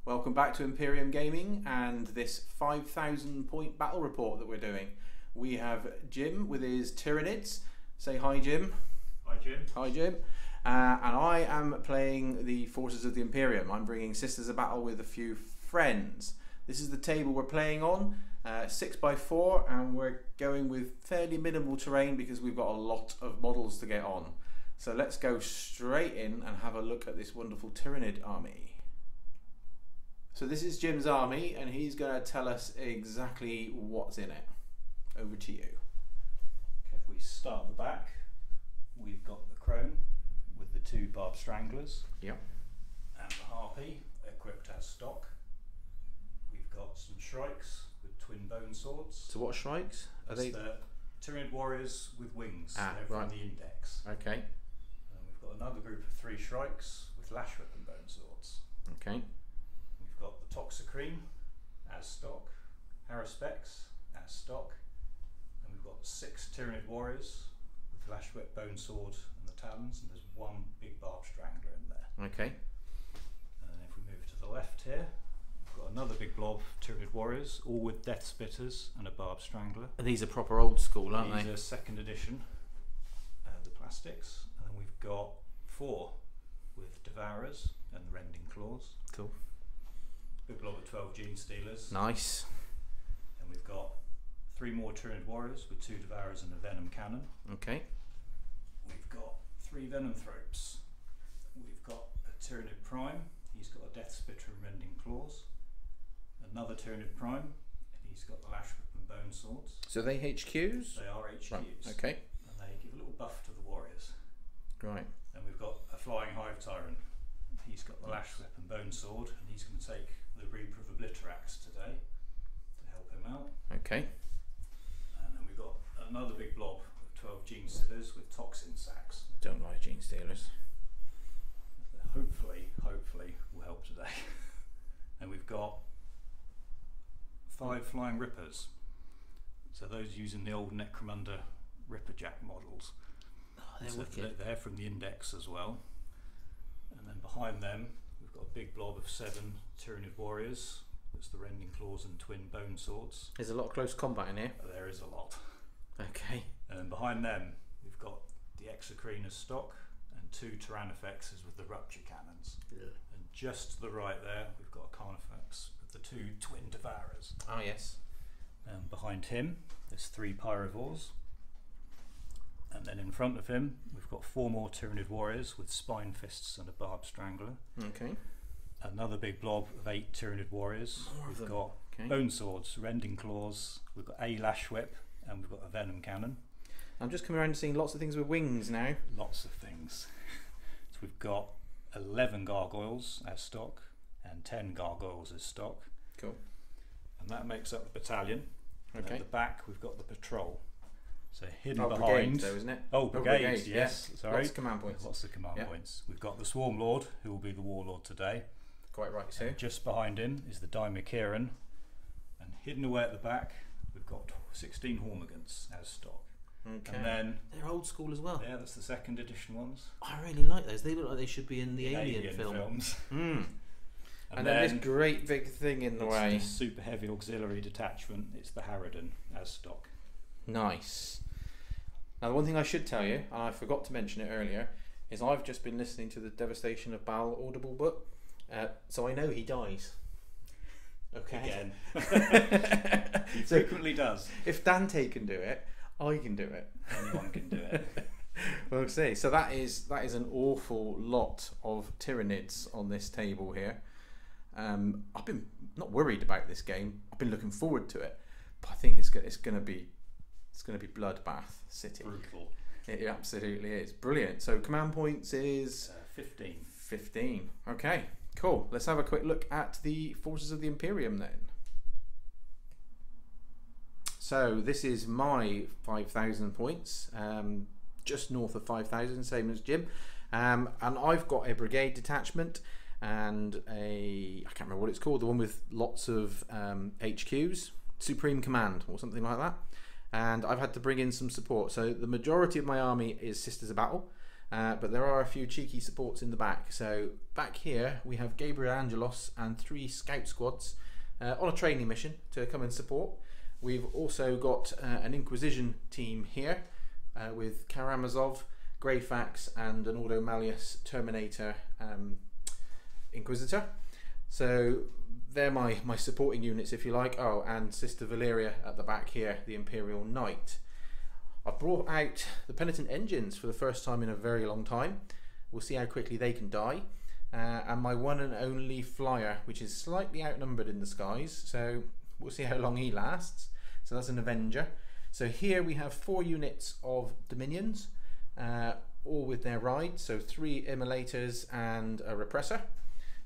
Welcome back to Imperium Gaming and this 5,000 point battle report that we're doing. We have Jim with his Tyranids. Say hi, Jim. Hi, Jim. Hi, Jim. And I am playing the forces of the Imperium. I'm bringing Sisters of Battle with a few friends. This is the table we're playing on, 6x4, and we're going with fairly minimal terrain because we've got a lot of models to get on. So let's go straight in and have a look at this wonderful Tyranid army. So this is Jim's army, and he's going to tell us exactly what's in it. Over to you. Okay, if we start at the back, we've got the crone with the two barbed stranglers. Yep. And the harpy equipped as stock. We've got some shrikes with twin bone swords. So what shrikes? Are they the Tyranid warriors with wings? They're right. from the index. Okay. And we've got another group of 3 shrikes with lash whip and bone swords. Okay. We've got the Toxicrene as stock, Haruspex as stock, and we've got 6 Tyranid warriors with lash whip, bone sword, and the talons, and there's 1 big barbed strangler in there. Okay. And then if we move to the left here, we've got another big blob of Tyranid warriors, all with death spitters and a barbed strangler. And these are proper old school, aren't These they? are 2nd edition, the plastics, and then we've got 4 with devourers and rending claws. Cool. Big blob of 12 gene stealers. Nice. And we've got 3 more Tyranid warriors with 2 devourers and a venom cannon. Okay. We've got 3 venom thropes. We've got a Tyranid prime. He's got a death spitter and rending claws. Another Tyranid prime, and he's got the lash whip and bone swords. So are they HQs? They are HQs. Right. Okay. And they give a little buff to the warriors. Right. Then we've got a flying hive tyrant. He's got the lash whip and bone sword, and he's going to take the Reaper of Obliterax today to help him out. Okay. And then we've got another big blob of 12 gene stealers with toxin sacks. Don't like gene stealers. Hopefully will help today. And we've got 5 flying rippers. So those using the old Necromunda Ripperjack models. Oh, they're wicked. They're from the index as well. And then behind them we've got a big blob of 7 Tyranid warriors. That's the rending claws and twin bone swords. There's a lot of close combat in here. There is a lot. Okay. And then behind them we've got the Exocrine as stock and 2 Tyrannifexes with the rupture cannons. Yeah. And just to the right there we've got a Carnifex with the 2 twin devourers. Oh yes. And behind him there's 3 Pyrovores. And then in front of him we've got 4 more Tyranid warriors with spine fists and a barbed strangler. Okay. Another big blob of 8 Tyranid warriors. We've got bone swords, rending claws, we've got a lash whip, and we've got a venom cannon. I'm just coming around and seeing lots of things with wings now. Lots of things. So we've got 11 gargoyles as stock and 10 gargoyles as stock. Cool. And that makes up the battalion. And Okay. at the back we've got the patrol. So hidden Oh, behind. brigade, though, isn't it? Oh, brigades, yeah. yes. Sorry. Lots of command points. Lots of command Yeah. points. We've got the Swarm Lord, who will be the Warlord today. Quite right, too. And just behind him is the Dimekieran. And hidden away at the back, we've got 16 Hormigants as stock. Okay. And then, They're old school as well. yeah, that's the 2nd edition ones. I really like those. They look like they should be in the Alien film. films. Mm. And then then this great big thing in the way. the super heavy auxiliary detachment, it's the Harridan as stock. Nice. Now, the one thing I should tell you, and I forgot to mention it earlier, is I've just been listening to the Devastation of Baal audible book, so I know he dies. Okay. Again. He frequently does. If Dante can do it, I can do it. Anyone can do it. We'll see. So that is an awful lot of Tyranids on this table here. I've been not worried about this game. I've been looking forward to it, but I think it's going to be Bloodbath City. Brutal. It absolutely is. Brilliant. So command points is 15. 15. Okay, cool. Let's have a quick look at the forces of the Imperium then. So this is my 5,000 points, just north of 5,000, same as Jim. And I've got a brigade detachment and I can't remember what it's called, the one with lots of HQs, Supreme Command or something like that. And I've had to bring in some support. So the majority of my army is Sisters of Battle. but there are a few cheeky supports in the back. So back here we have Gabriel Angelos and 3 scout squads on a training mission to come and support. We've also got an Inquisition team here with Karamazov, Greyfax and an Ordo Malleus Terminator Inquisitor. So they're my supporting units, if you like. Oh, and Sister Valeria at the back here, the Imperial Knight. I've brought out the Penitent Engines for the first time in a very long time. We'll see how quickly they can die. And my one and only flyer, which is slightly outnumbered in the skies, so we'll see how long he lasts. So that's an Avenger. So here we have 4 units of Dominions, all with their rides, so 3 Immolators and a Repressor.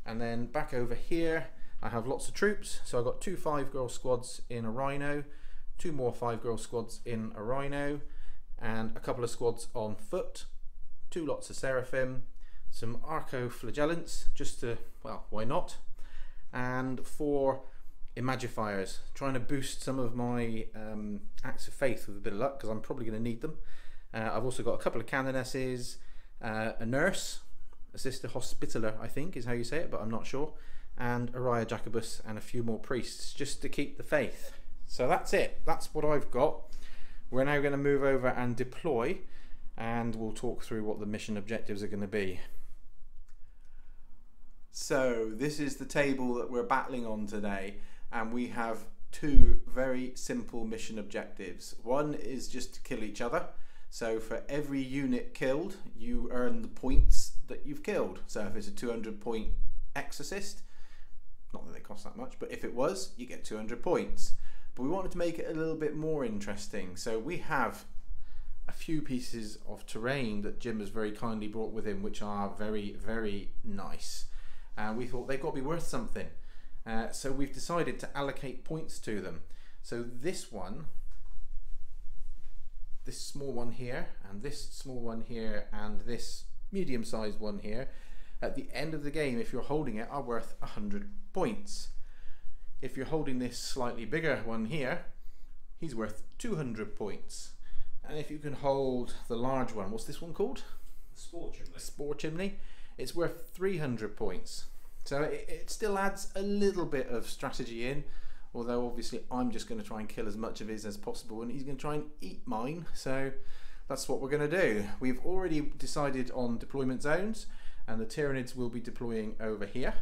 And then back over here I have lots of troops, so I've got 2 5-girl squads in a Rhino, 2 more 5-girl squads in a Rhino, and a couple of squads on foot, 2 lots of Seraphim, some Arco-Flagellants, just to, well, why not, and 4 Imagifiers, trying to boost some of my Acts of Faith with a bit of luck, because I'm probably going to need them. I've also got a couple of Canonesses, a Nurse, a Sister Hospitaller, I think is how you say it, but I'm not sure, and Araya Jacobus and a few more priests just to keep the faith. So that's it, that's what I've got. We're now going to move over and deploy, and we'll talk through what the mission objectives are going to be. So this is the table that we're battling on today, and we have 2 very simple mission objectives. One is just to kill each other. So for every unit killed, you earn the points that you've killed. So if it's a 200 point Exorcist, not that they cost that much, but if it was, you get 200 points. But we wanted to make it a little bit more interesting. So we have a few pieces of terrain that Jim has very kindly brought with him, which are very, very nice. And we thought they've got to be worth something. So we've decided to allocate points to them. So this one, this small one here, and this small one here, and this medium-sized one here, at the end of the game, if you're holding it, are worth 100 points. If you're holding this slightly bigger one here, he's worth 200 points. And if you can hold the large one, what's this one called? The Spore Chimney. The Spore Chimney. It's worth 300 points. So it still adds a little bit of strategy in, although obviously I'm just going to try and kill as much of his as possible, and he's going to try and eat mine. So that's what we're going to do. We've already decided on deployment zones, and the Tyranids will be deploying over here.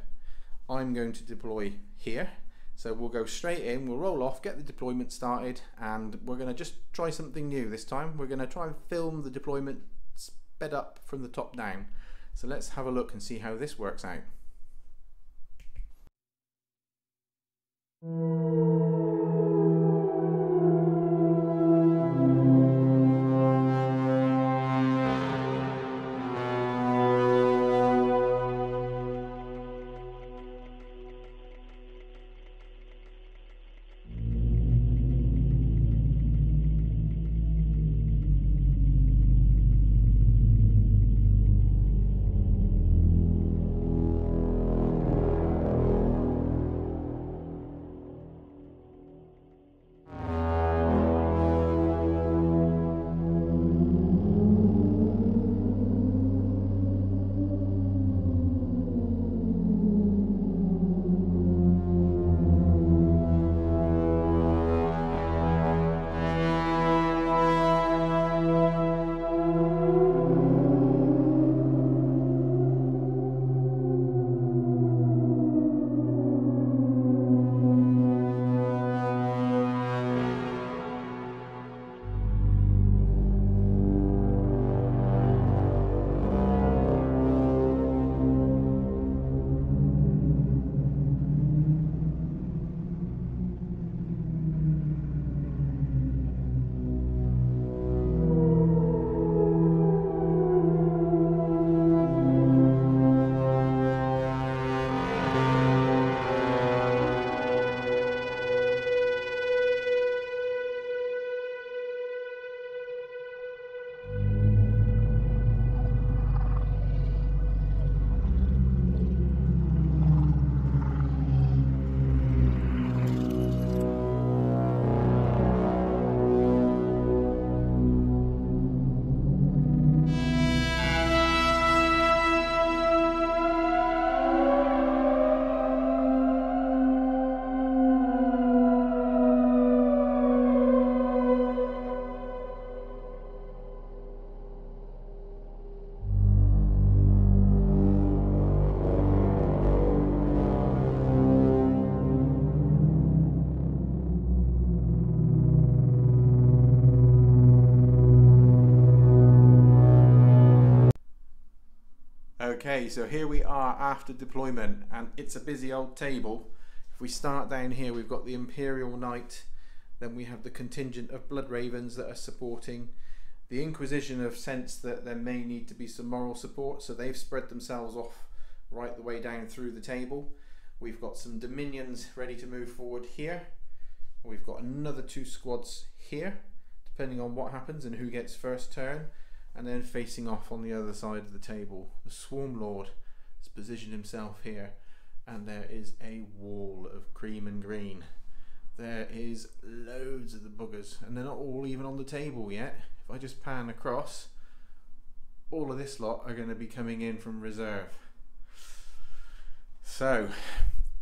I'm going to deploy here. So we'll go straight in, we'll roll off, get the deployment started, and we're going to just try something new this time. We're going to try and film the deployment sped up from the top down. So let's have a look and see how this works out. Okay, so here we are after deployment, and it's a busy old table. If we start down here, we've got the Imperial Knight, then we have the contingent of Blood Ravens that are supporting. The Inquisition have sensed that there may need to be some moral support, so they've spread themselves off right the way down through the table. We've got some Dominions ready to move forward here. We've got another 2 squads here, depending on what happens and who gets first turn. And then facing off on the other side of the table, the Swarm Lord has positioned himself here, and there is a wall of cream and green. There is loads of the buggers, and they're not all even on the table yet. If I just pan across, all of this lot are going to be coming in from reserve. So,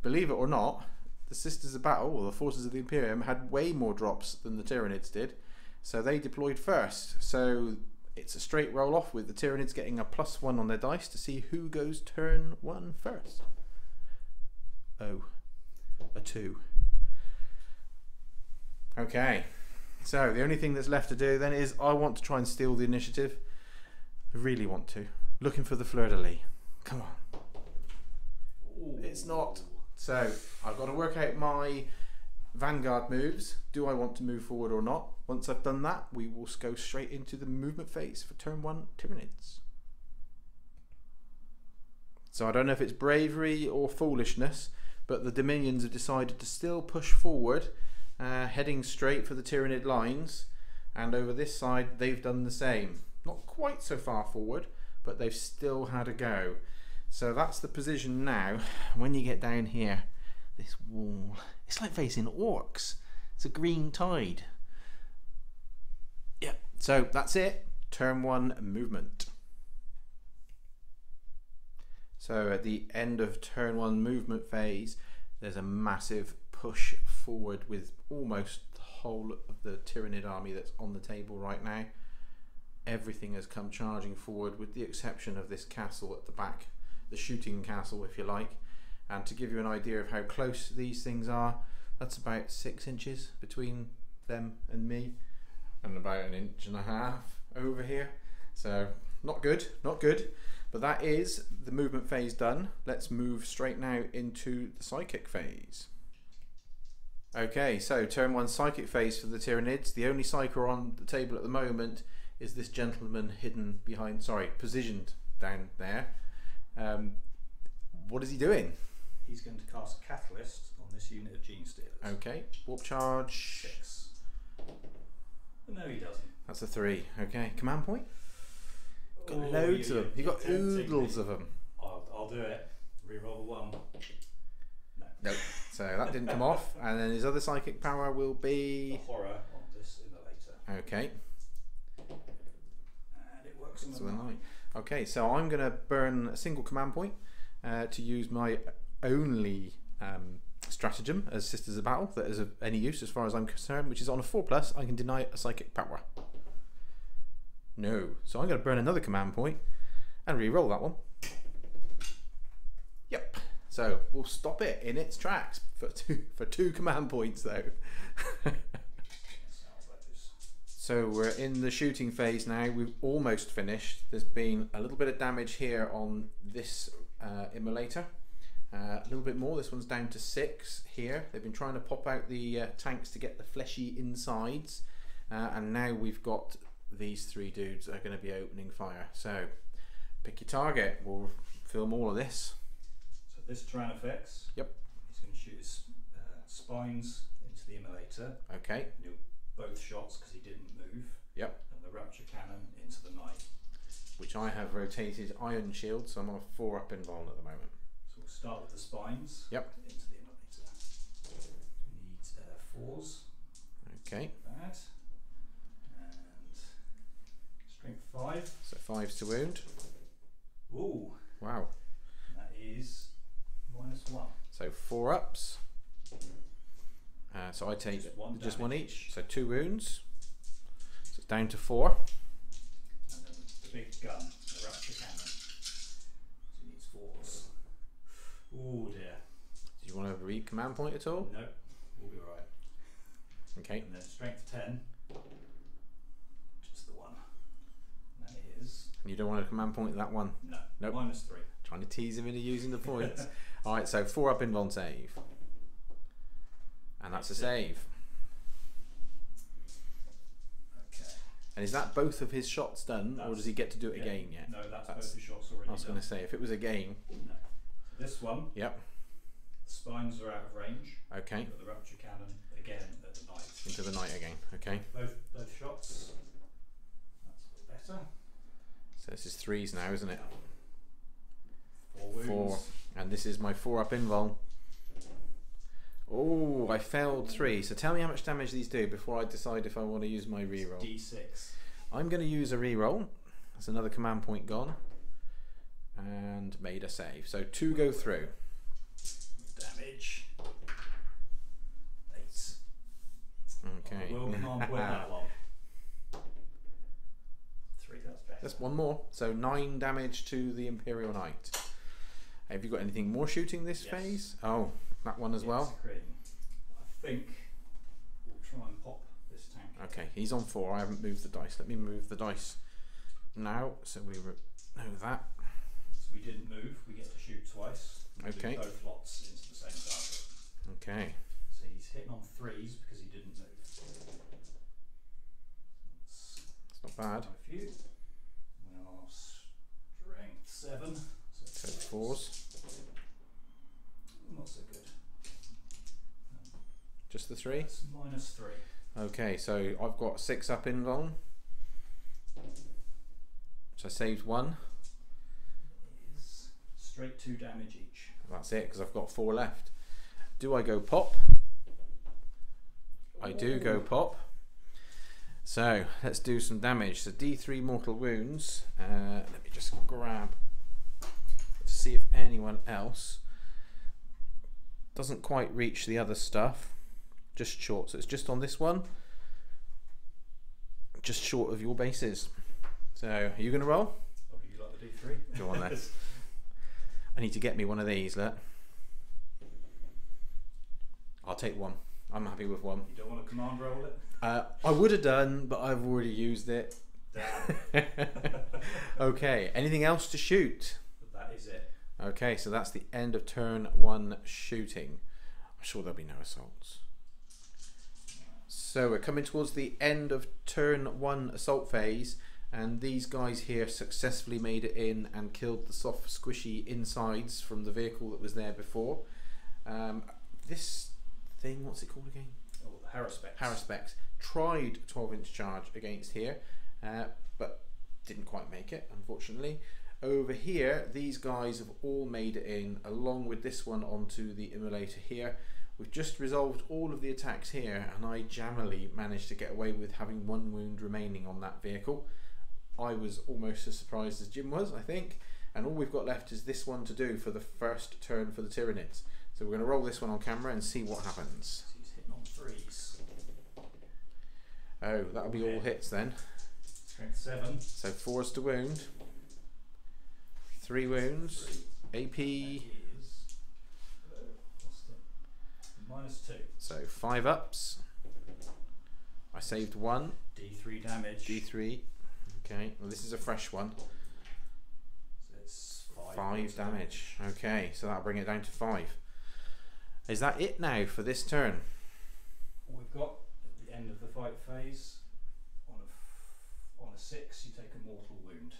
believe it or not, the Sisters of Battle, or the Forces of the Imperium, had way more drops than the Tyranids did, so they deployed first. So it's a straight roll off with the Tyranids getting a +1 on their dice to see who goes turn 1 first. Oh, a 2. Okay, so the only thing that's left to do then is I want to try and steal the initiative. I really want to. Looking for the fleur-de-lis. Come on. Ooh. It's not. So I've got to work out my Vanguard moves. Do I want to move forward or not? Once I've done that, we will go straight into the movement phase for turn 1 Tyranids. So I don't know if it's bravery or foolishness, but the Dominions have decided to still push forward, heading straight for the Tyranid lines, and over this side they've done the same. Not quite so far forward, but they've still had a go. So that's the position now. When you get down here, this wall, it's like facing orcs. It's a green tide. Yeah, so that's it. Turn 1 movement. So at the end of turn 1 movement phase, there's a massive push forward with almost the whole of the Tyranid army that's on the table right now. Everything has come charging forward with the exception of this castle at the back, the shooting castle if you like. And to give you an idea of how close these things are, that's about 6 inches between them and me, and about 1.5 inches over here. So not good, not good. But that is the movement phase done. Let's move straight now into the psychic phase. Okay, so turn 1 psychic phase for the Tyranids. The only psyker on the table at the moment is this gentleman hidden behind, positioned down there. What is he doing? He's going to cast Catalyst on this unit of Gene Stealers. Okay, warp charge. 6. No, he doesn't. That's a 3. Okay, command point. Got Oh, loads of them. You've got oodles of them. I'll do it. Reroll the 1. No. Nope. So that didn't come off. And then his other psychic power will be The horror on this immolator. okay. And it works on So the 9. okay, so I'm going to burn a single command point to use my only stratagem as Sisters of Battle that is of any use as far as I'm concerned, which is on a 4+, I can deny a psychic power. No. So I'm going to burn another command point and re-roll that one. Yep. So we'll stop it in its tracks for two command points though. So we're in the shooting phase now. We've almost finished. There's been a little bit of damage here on this immolator. A little bit more. This one's down to 6 here. They've been trying to pop out the tanks to get the fleshy insides, and now we've got these 3 dudes that are going to be opening fire. So pick your target. We'll film all of this. So this Tyrannofex. Yep. He's going to shoot his spines into the immolator. Okay. Do both shots because he didn't move. Yep. And the Rapture Cannon into the knight. Which I have rotated Iron Shield, so I'm on a 4+ invuln at the moment. So we'll start with the spines. Yep. Into the immolator. We need 4s. Okay. That. And strength 5. So 5s to wound. Ooh. Wow. And that is -1. So 4 ups. So I take just one each. So 2 wounds. So it's down to 4. And then the big gun, the Rapture Cannon. So he needs 4s. Ooh dear. Do you want to read command point at all? No, we'll be alright. Okay. And then strength 10. Just the 1. And that is. And you don't want to command point that one? No. Nope. -3. Trying to tease him into using the points. Alright, so 4 up invuln save. And that's a save. Okay. And is that both of his shots done, or does he get to do it again yet? No, that's both his shots already done. I was going to say, if it was a game. No. So this one. Yep. The spines are out of range. Okay. But the rupture cannon again at the knight. Into the knight again. Okay. Both shots. That's a bit better. So this is 3s now, isn't it? 4 wounds. 4. And this is my 4 up invuln. Oh, I failed 3. So tell me how much damage these do before I decide if I want to use my reroll. D6. I'm going to use a reroll. That's another command point gone. And made a save. So 2 go through. Damage. 8. Okay. Will command point that one. 3, that's better. That's 1 more. So 9 damage to the Imperial Knight. Have you got anything more shooting this phase? Oh, that one as well? I think we'll try and pop this tank. Okay, he's on 4. I haven't moved the dice. Let me move the dice now, so we know that. So we didn't move. We get to shoot twice. Okay. Both lots into the same target. Okay. So he's hitting on 3s because he didn't move. It's not bad. A few. We are strength 7. So 4s. Not so good. Just the 3? That's -3. Okay, so I've got 6 up invuln. So I saved 1. Is straight 2 damage each. That's it, because I've got 4 left. Do I go pop? I do go pop. So let's do some damage. So D3 mortal wounds. Let me just grab to see if anyone else doesn't quite reach the other stuff. Just short. So it's just on this one. Just short of your bases. So are you going to roll? Oh, you like the D3? Go on then. I need to get me one of these. Look. I'll take 1. I'm happy with 1. You don't want to command roll it? I would have done, but I've already used it. Damn. Okay, anything else to shoot? That is it. Okay, so that's the end of turn 1 shooting. I'm sure there'll be no assaults. So we're coming towards the end of turn 1 assault phase, and these guys here successfully made it in and killed the soft squishy insides from the vehicle that was there before. This thing, what's it called again? Oh, the Haruspex. Haruspex tried 12-inch charge against here, but didn't quite make it, unfortunately. Over here, these guys have all made it in, along with this one onto the immolator here. We've just resolved all of the attacks here, and I jammily managed to get away with having 1 wound remaining on that vehicle. I was almost as surprised as Jim was, I think. And all we've got left is this one to do for the first turn for the Tyranids. So we're going to roll this one on camera and see what happens. He's hitting on 3s. Oh, that'll be all hits then. Strength 7. So 4s to wound. 3 wounds. AP. Is -2. So 5 ups. I saved 1. D3 damage. D3. Okay, well this is a fresh one. So it's 5 damage. Okay, so that'll bring it down to 5. Is that it now for this turn? We've got at the end of the fight phase, on a 6 you take a mortal wound.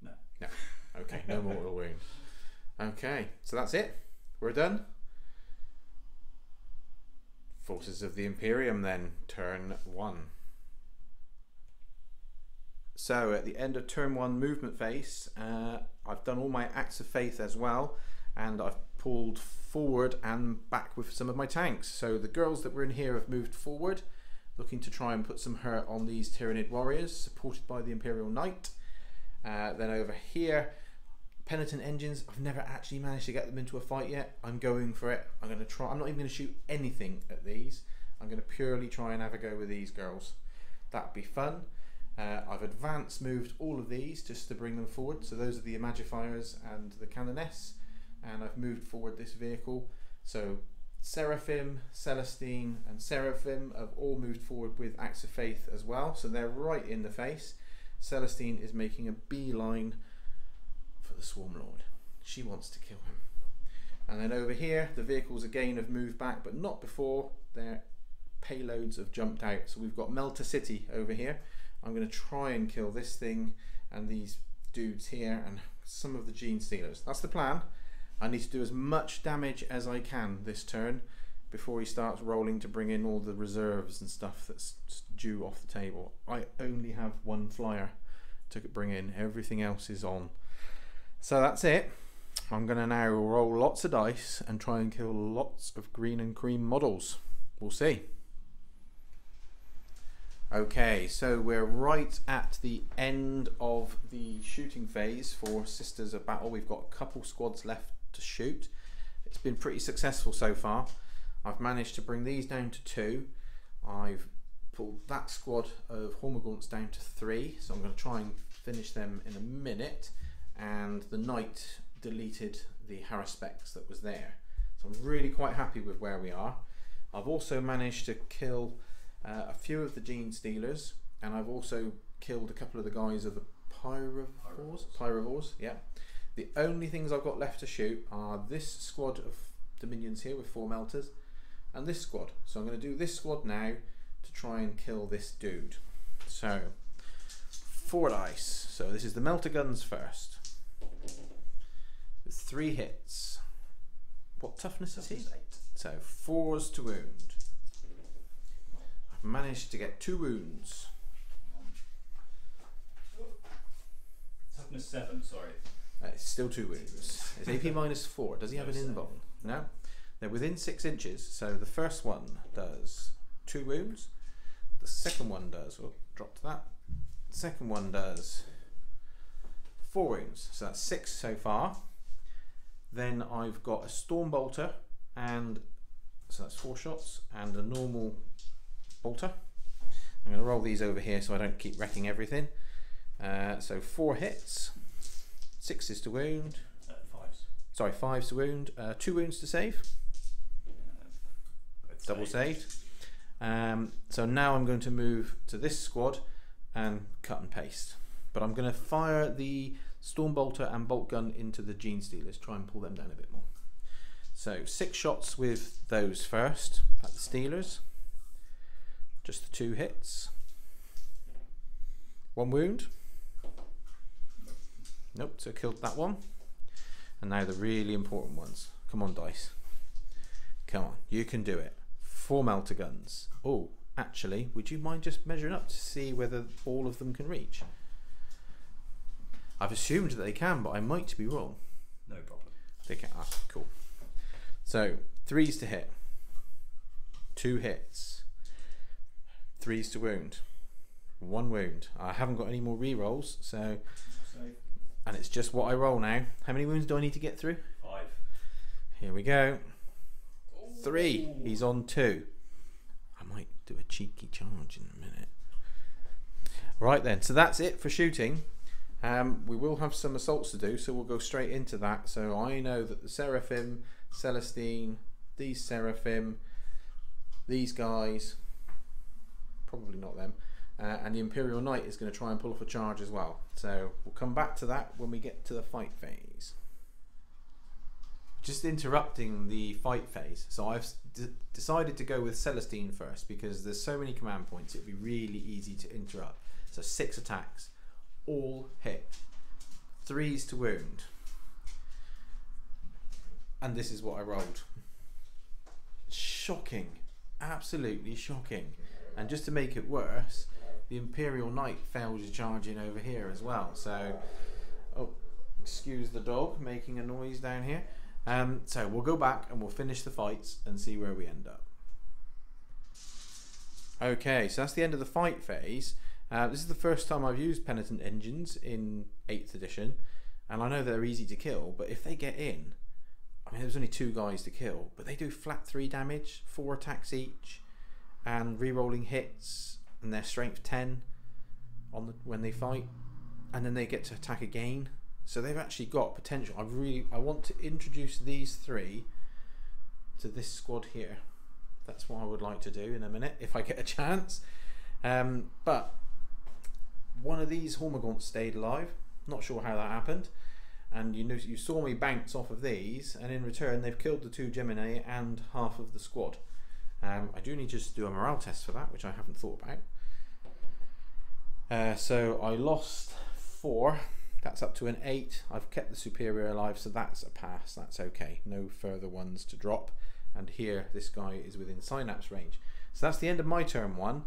No. No. Okay, no mortal wound. Okay, so that's it. We're done. Forces of the Imperium then, turn 1. So at the end of turn 1 movement phase, I've done all my acts of faith as well, and I've pulled forward and back with some of my tanks. So the girls that were in here have moved forward, looking to try and put some hurt on these Tyranid warriors, supported by the Imperial Knight. Then over here, Penitent Engines, I've never actually managed to get them into a fight yet. I'm going for it. I'm going to try. I'm not even going to shoot anything at these. I'm going to purely try and have a go with these girls. That'd be fun. I've advanced moved all of these just to bring them forward. So those are the Imagifiers and the Canoness. And I've moved forward this vehicle. So Seraphim, Celestine and Seraphim have all moved forward with Acts of Faith as well. So they're right in the face. Celestine is making a beeline for the Swarm Lord. She wants to kill him. And then over here, the vehicles again have moved back, but not before their payloads have jumped out. So we've got Melter City over here. I'm going to try and kill this thing and these dudes here and some of the Gene Stealers. That's the plan. I need to do as much damage as I can this turn before he starts rolling to bring in all the reserves and stuff that's due off the table. I only have one flyer to bring in. Everything else is on. So that's it. I'm going to now roll lots of dice and try and kill lots of green and cream models. We'll see. Okay, so we're right at the end of the shooting phase for Sisters of Battle. We've got a couple squads left to shoot. It's been pretty successful so far. I've managed to bring these down to 2. I've pulled that squad of Hormagaunts down to 3, so I'm going to try and finish them in a minute. And the Knight deleted the Haruspex that was there. So I'm really quite happy with where we are. I've also managed to kill a few of the Gene Stealers, and I've also killed a couple of the guys of the Pyrovores. Yeah. The only things I've got left to shoot are this squad of Dominions here with 4 melters, and this squad. So I'm going to do this squad now to try and kill this dude. So 4 dice. So this is the melter guns first. With 3 hits. What toughness is he? 8. So 4s to wound. I've managed to get 2 wounds. Toughness 7, sorry. It's still 2 wounds. It's AP -4. Does he have an invuln? No. They're within 6 inches. So the first one does 2 wounds. The second one does, we'll drop to that. The second one does 4 wounds. So that's 6 so far. Then I've got a Storm Bolter, and so that's 4 shots, and a normal bolter. I'm going to roll these over here so I don't keep wrecking everything. So 4 hits, 6s to wound. 5s. Sorry, 5s to wound. 2 wounds to save. Double saved. So now I'm going to move to this squad and cut and paste. But I'm going to fire the Storm Bolter and Bolt Gun into the Gene Stealers, try and pull them down a bit more. So 6 shots with those first at the Stealers. Just the 2 hits. 1 wound. Nope, so killed that one. And now the really important ones. Come on, dice. Come on, you can do it. 4 melter guns. Oh, actually, would you mind just measuring up to see whether all of them can reach? I've assumed that they can, but I might be wrong. No problem. They can. Ah, cool. So 3s to hit. 2 hits. 3s to wound. 1 wound. I haven't got any more re-rolls, so. And it's just what I roll now. How many wounds do I need to get through? 5. Here we go. 3. He's on 2. I might do a cheeky charge in a minute. Right then, so that's it for shooting. We will have some assaults to do, so we'll go straight into that. So I know that the Seraphim, Celestine, these Seraphim, these guys, probably not them, and the Imperial Knight is going to try and pull off a charge as well. So we'll come back to that when we get to the fight phase. Just interrupting the fight phase. So I've decided to go with Celestine first because there's so many command points, it'd be really easy to interrupt. So 6 attacks, all hit. 3s to wound. And this is what I rolled. Shocking. Absolutely shocking. And just to make it worse, the Imperial Knight failed to charge in over here as well. So, oh, excuse the dog making a noise down here. So we'll go back and we'll finish the fights and see where we end up. Okay, so that's the end of the fight phase. This is the first time I've used Penitent Engines in 8th edition, and I know they're easy to kill, but if they get in, I mean there's only 2 guys to kill, but they do flat 3 damage, 4 attacks each, and re-rolling hits, and their strength 10 on when they fight, and then they get to attack again. So they've actually got potential. I want to introduce these 3 to this squad here. That's what I would like to do in a minute if I get a chance. But one of these Hormagaunts stayed alive. Not sure how that happened. And you saw me bounce off of these, and in return they've killed the 2 Gemini and half of the squad. I do need to just do a morale test for that, which I haven't thought about. So I lost 4. That's up to an 8. I've kept the superior alive, so that's a pass. That's okay. No further ones to drop. And here, this guy is within synapse range. So that's the end of my turn 1.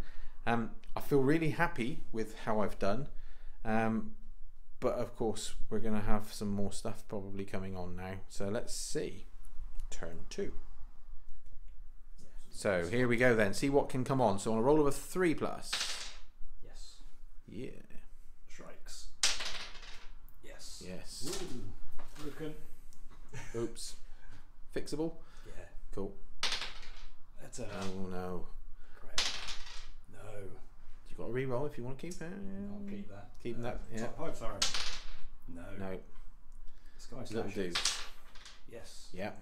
I feel really happy with how I've done. But of course, we're going to have some more stuff probably coming on now. So let's see. Turn 2. So here we go then. See what can come on. So on a roll of a 3+. Yes. Yeah. Strikes. Yes. Yes. Ooh. Broken. Oops. Fixable? Yeah. Cool. That's a... Oh no. Great. No. You got to re-roll if you want to keep it. I'll keep that. Keep that. Yeah. Pipe Siren. No. No. Sky Little Slashes. dudes. Yes. Yeah.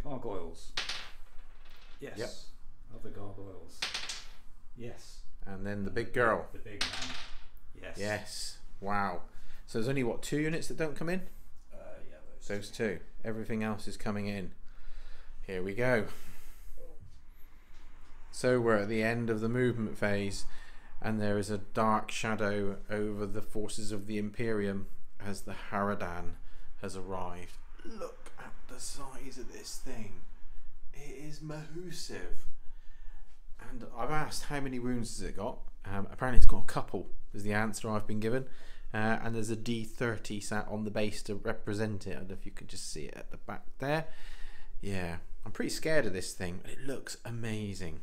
Gargoyles. Yes. Yep. Other gargoyles. Yes. And then the big girl. The big man. Yes. Yes. Wow. So there's only what, 2 units that don't come in? Yeah, Those 2. Everything else is coming in. Here we go. So we're at the end of the movement phase, and there is a dark shadow over the forces of the Imperium as the Haradan has arrived. Look at the size of this thing. It is massive. And I've asked how many wounds has it got. Apparently it's got a couple is the answer I've been given. And there's a D30 sat on the base to represent it. I don't know if you can just see it at the back there. Yeah, I'm pretty scared of this thing. It looks amazing.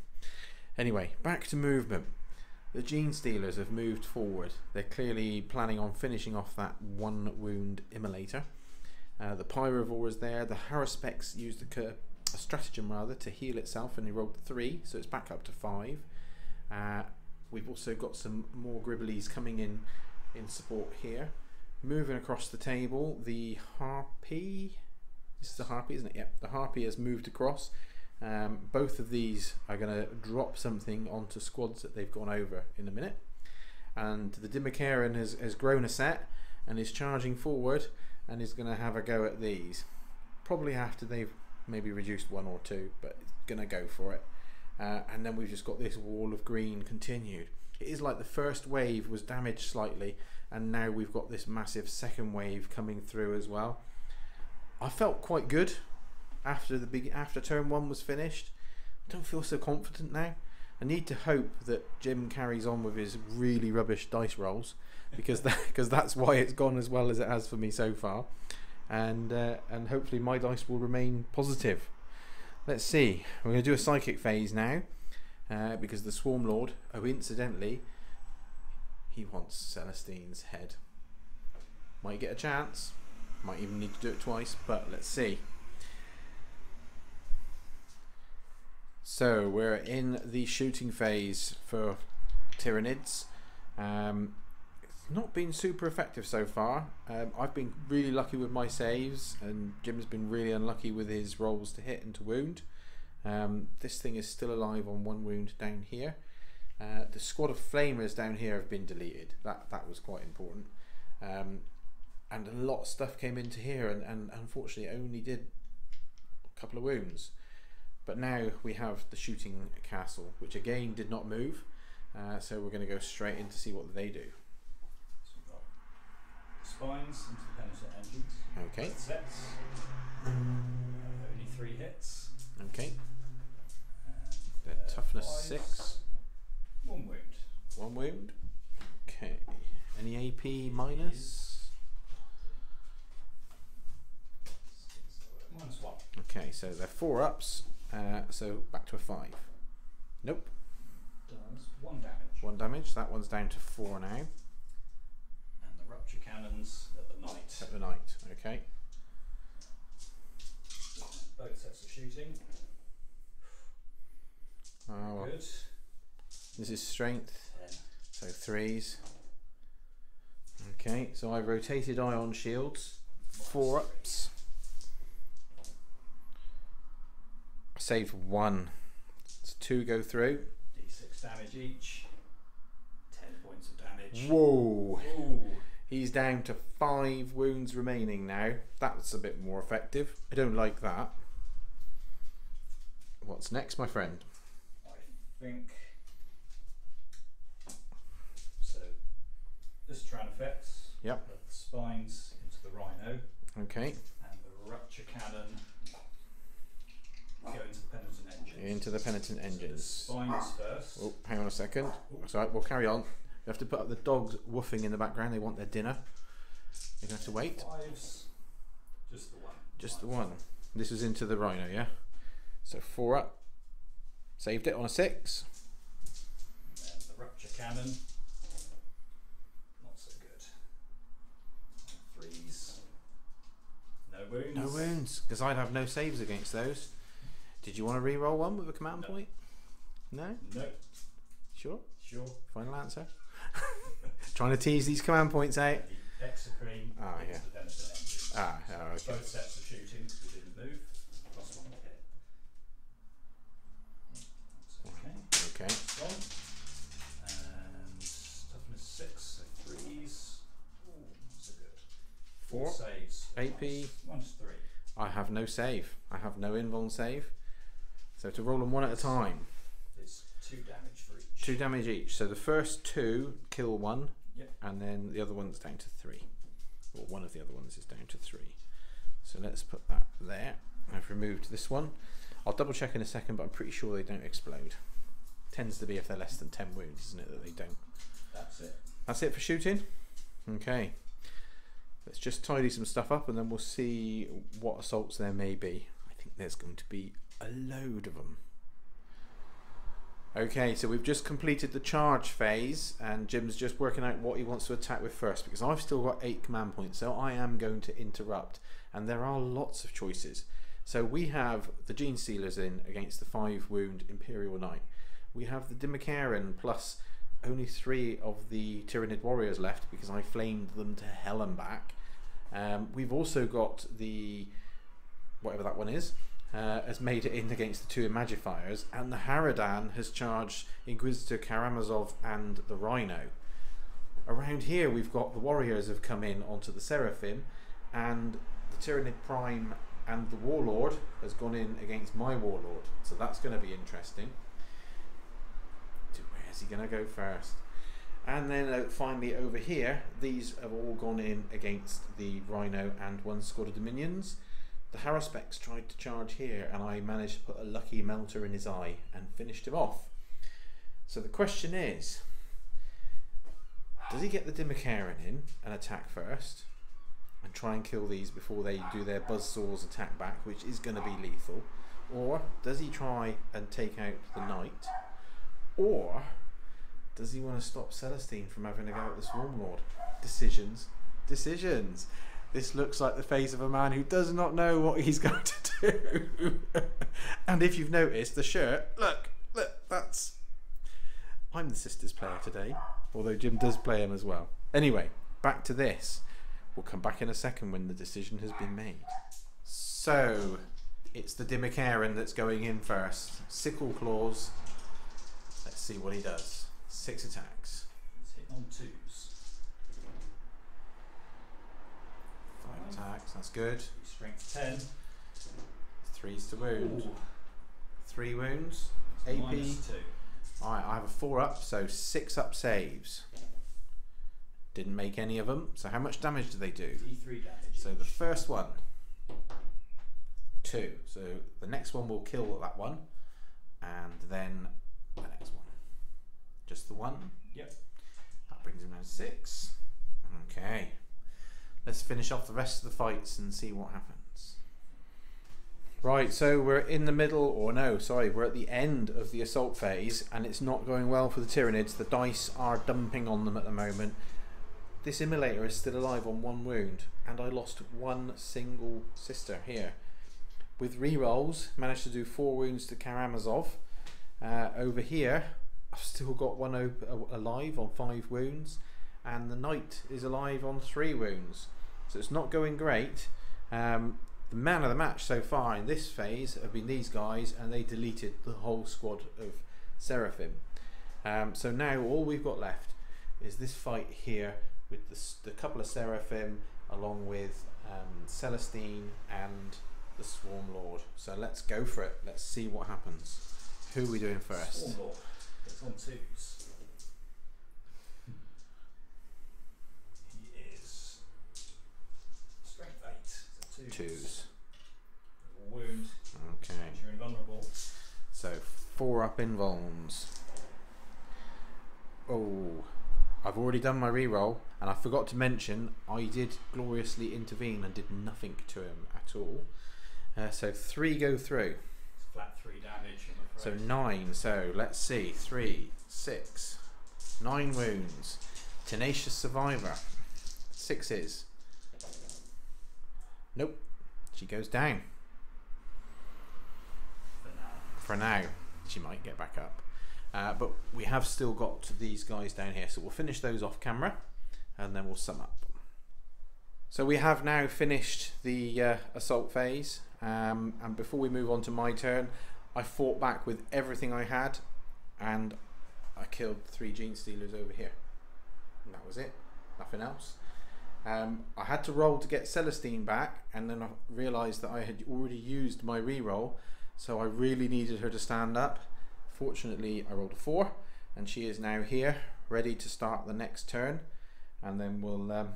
Anyway, back to movement. The Gene Stealers have moved forward. They're clearly planning on finishing off that 1 wound immolator. The Pyrovore is there. The Haruspex used a stratagem rather to heal itself, and he rolled 3, so it's back up to 5. We've also got some more Gribblies coming in support here. Moving across the table, the Harpy. This is the Harpy, isn't it? Yep, the Harpy has moved across. Both of these are going to drop something onto squads that they've gone over in a minute. And the Dimakaran has grown a set and is charging forward and is going to have a go at these. Probably after they've maybe reduced 1 or 2, but it's going to go for it. And then we've just got this wall of green continued. It is like the first wave was damaged slightly, and now we've got this massive second wave coming through as well. I felt quite good after turn 1 was finished. I don't feel so confident now. I need to hope that Jim carries on with his really rubbish dice rolls, because that's why it's gone as well as it has for me so far, and hopefully my dice will remain positive. Let's see. We're going to do a psychic phase now, because the Swarm Lord, oh incidentally, he wants Celestine's head. Might get a chance. Might even need to do it twice, but let's see. So we're in the shooting phase for Tyranids. It's not been super effective so far. I've been really lucky with my saves, and Jim's been really unlucky with his rolls to hit and to wound. This thing is still alive on 1 wound down here. The squad of flamers down here have been deleted. That was quite important. And a lot of stuff came into here, and unfortunately it only did a couple of wounds. But now we have the shooting castle, which again did not move. So we're going to go straight in to see what they do. So we've got spines into the penitent engines. Okay. Sets. Only 3 hits. Okay. And Their toughness fives. 6. 1 wound. 1 wound. Okay. Any AP minus? -1. Okay, so they're 4 ups. So back to a 5. Nope. Does 1 damage. 1 damage. That one's down to 4 now. And the rupture cannons at the night. At the night. Okay. Both sets of shooting. Oh, Good. this is strength. 10. So 3s. Okay, so I've rotated ion shields. 4 ups. I saved 1. So 2 go through. D6 damage each. 10 points of damage. Whoa! Ooh. He's down to 5 wounds remaining now. That's a bit more effective. I don't like that. What's next, my friend? I think so. This Tyran effects. Yep. Put the spines into the rhino. Okay. And the rupture cannon go into the penitent engines. Into the penitent engines. So the spines first. Oh, hang on a second. That's all right, we'll carry on. You have to put up the dogs woofing in the background. They want their dinner. You're going to have to wait. 5s. Just the one. Just the one. This is into the rhino, yeah? So 4 up. Saved it on a 6. And then the rupture cannon. Not so good. 3s. No wounds. No wounds, because I'd have no saves against those. Did you want to re-roll one with a command point? No? No. Sure? Sure. Final answer? Trying to tease these command points out. The Exocrine yeah. into the penitent engines. Okay. Both sets of shooting because we didn't move. Plus 1 hit. That's okay. Okay. One. And toughness 6, so 3s. Ooh, that's a good. 4 saves. AP. One's 3. I have no save. I have no invuln save. So to roll them one at a time. It's 2 damage for each. 2 damage each. So the first 2 kill 1. Yep. And then the other one's down to 3. Or one of the other ones is down to 3. So let's put that there. I've removed this one. I'll double check in a second, but I'm pretty sure they don't explode. Tends to be if they're less than 10 wounds, isn't it, that they don't? That's it. That's it for shooting? Okay. Let's just tidy some stuff up and then we'll see what assaults there may be. I think there's going to be a load of them. Okay, so we've just completed the charge phase and Jim's just working out what he wants to attack with first, because I've still got 8 command points, so I am going to interrupt, and there are lots of choices. So we have the Gene Stealers in against the 5 wound Imperial Knight. We have the Dimmacaran plus only 3 of the Tyranid warriors left because I flamed them to hell and back. We've also got the, whatever that one is, has made it in against the 2 Imagifiers, and the Haradan has charged Inquisitor Karamazov and the Rhino. Around here we've got the warriors have come in onto the Seraphim, and the Tyranid Prime and the Warlord has gone in against my Warlord, so that's going to be interesting. Where's he going to go first? And then finally over here, these have all gone in against the Rhino and 1 squad of Dominions. The Haruspecs tried to charge here and I managed to put a lucky melter in his eye and finished him off. So the question is, does he get the Dimmacaran in and attack first and try and kill these before they do their buzzsaws attack back, which is going to be lethal? Or does he try and take out the Knight? Or does he want to stop Celestine from having a go at the Swarm Lord? Decisions. Decisions. This looks like the face of a man who does not know what he's going to do. And if you've noticed, the shirt, look, that's... I'm the Sisters player today, although Jim does play him as well. Anyway, back to this. We'll come back in a second when the decision has been made. So, it's the Dimmacaran that's going in first. Sickle Claws. Let's see what he does. 6 attacks. It's hit on 2s. 5 attacks, that's good. Strength 10. 3s to wound. Ooh. 3 wounds. It's AP. -2. Alright, I have a 4 up, so 6 up saves. Didn't make any of them. So how much damage do they do? D3 damage. So the first one, 2. So the next one will kill that one, and then the next one. Just the one. Yep. That brings him down to 6. Okay. Let's finish off the rest of the fights and see what happens. Right, so we're in the middle, or no, sorry, we're at the end of the assault phase, and it's not going well for the Tyranids. The dice are dumping on them at the moment. This Immolator is still alive on 1 wound, and I lost 1 single sister here. With rerolls, managed to do 4 wounds to Karamazov. Over here, I've still got 1 alive on 5 wounds, and the Knight is alive on 3 wounds. So it's not going great. The man of the match so far in this phase have been these guys, and they deleted the whole squad of Seraphim. So now all we've got left is this fight here with the couple of Seraphim, along with Celestine and the Swarm Lord. So let's go for it. Let's see what happens. Who are we doing first? Swarm Lord. It's on 2s. He is strength 8. So 2s. Wound. Okay. You're invulnerable. So 4 up invulns. Oh, I've already done my reroll, and I forgot to mention I did gloriously intervene and did nothing to him at all. So 3 go through. It's flat 3 damage. I'm So afraid. 9. So let's see. 3, 6, 9 wounds. Tenacious survivor. 6s. Nope. She goes down. For now. She might get back up. But we have still got these guys down here, so we'll finish those off camera and then we'll sum up. So we have now finished the assault phase, and before we move on to my turn, I fought back with everything I had and I killed 3 Gene Stealers over here. And that was it, nothing else. I had to roll to get Celestine back, and then I realised that I had already used my reroll, so I really needed her to stand up. Fortunately, I rolled a 4, and she is now here, ready to start the next turn, and then we'll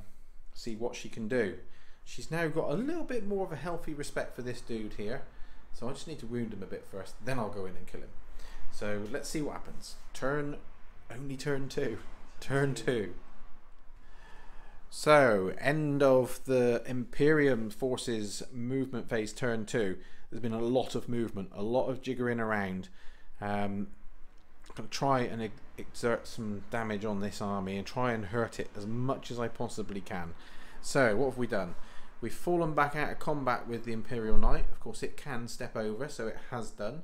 see what she can do. She's now got a little bit more of a healthy respect for this dude here, so I just need to wound him a bit first, then I'll go in and kill him. So let's see what happens. Only turn 2. Turn 2. So, end of the Imperium forces movement phase, turn 2. There's been a lot of movement, a lot of jiggering around. I'm going to try and exert some damage on this army and try and hurt it as much as I possibly can. So what have we done? We've fallen back out of combat with the Imperial Knight. Of course it can step over, so it has done.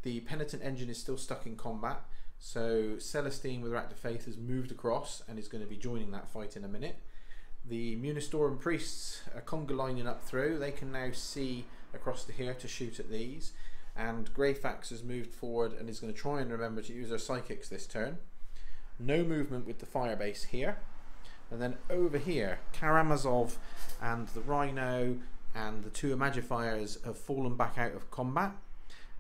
The Penitent Engine is still stuck in combat, so Celestine with her Act of Faith has moved across and is going to be joining that fight in a minute. The Munistorum Priests are conga lining up through. They can now see across to here to shoot at these. And Greyfax has moved forward and is going to try and remember to use her Psychics this turn. No movement with the Firebase here. And then over here, Karamazov and the Rhino and the 2 Imagifiers have fallen back out of combat.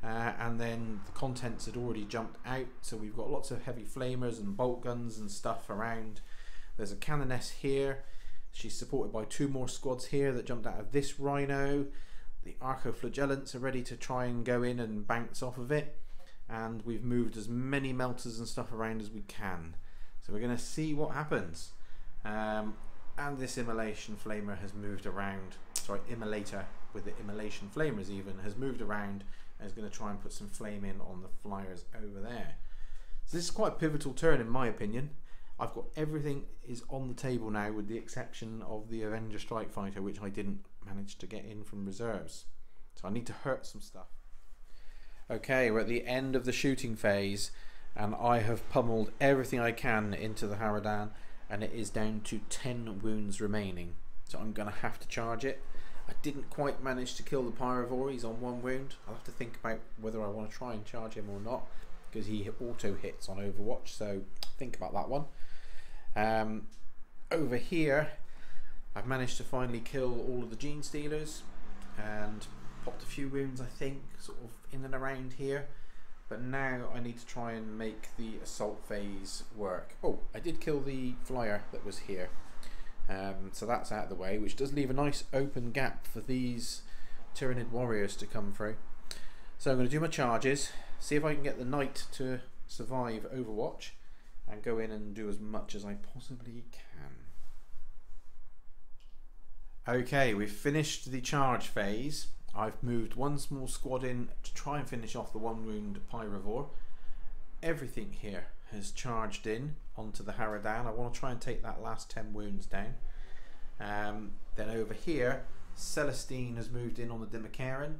And then the contents had already jumped out, so we've got lots of heavy flamers and bolt guns and stuff around. There's a Canoness here. She's supported by 2 more squads here that jumped out of this Rhino. The Arcoflagellants are ready to try and go in and bounce off of it, and we've moved as many melters and stuff around as we can. So we're going to see what happens. And this Immolation Flamer has moved around, sorry, Immolator with the Immolation Flamers even, has moved around and is going to try and put some flame in on the flyers over there. So this is quite a pivotal turn in my opinion. I've got everything is on the table now with the exception of the Avenger Strike Fighter, which I didn't manage to get in from reserves. So I need to hurt some stuff. Okay, we're at the end of the shooting phase and I have pummeled everything I can into the Haradan, and it is down to 10 wounds remaining. So I'm going to have to charge it. I didn't quite manage to kill the Pyrovore, he's on 1 wound. I'll have to think about whether I want to try and charge him or not, because he auto hits on Overwatch, so think about that one. Over here I've managed to finally kill all of the Gene Stealers and popped a few wounds, I think, sort of in and around here, but now I need to try and make the assault phase work. Oh, I did kill the flyer that was here, so that's out of the way, which does leave a nice open gap for these Tyranid warriors to come through. So I'm going to do my charges, see if I can get the knight to survive Overwatch and go in and do as much as I possibly can. Okay, we've finished the charge phase. I've moved 1 small squad in to try and finish off the 1 wound Pyrovore. Everything here has charged in onto the Haradan. I want to try and take that last 10 wounds down. Then over here, Celestine has moved in on the Dimakaran.